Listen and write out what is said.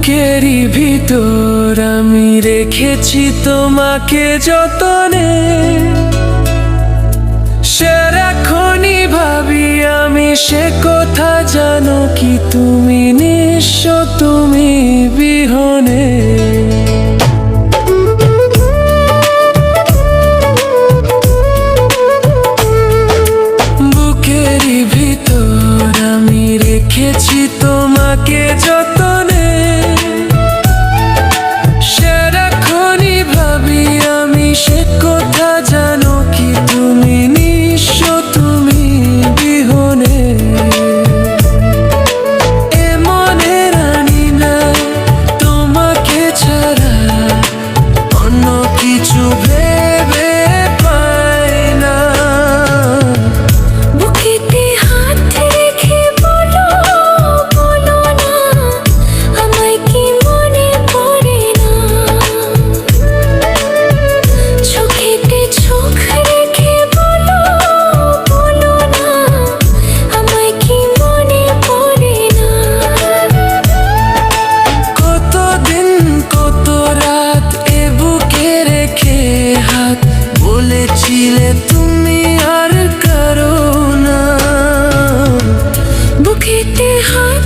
বুকেরই ভিতর আমি রেখেছি তোমাকে যতনে, সারাক্ষণই ভাবি আমি সে কথা, জানো কি তুমি নিঃস্ব, তুমি বিহনে। বুকেরই ভিতর আমি রেখেছি তোমাকে যতনে, সারাক্ষণই ভাবি আমি সে কথা, জানো কি তুমি নিঃস্ব, তুমি বিহনে। এ মনে রানি না তোমাকে ছাড়া অন্য কিছু ভেবে পাই না। বুকেতে হাত রেখে বলো, বলো না আমায় কি মনে পড়ে না। চোখেতে চোখ রেখে বলো, বলো না আমায় কি মনে পড়ে না। কতদিন কত রাত এ বুকে রেখে হাত বলেছিলে তুমি আর কারো না। বুকেতে হাত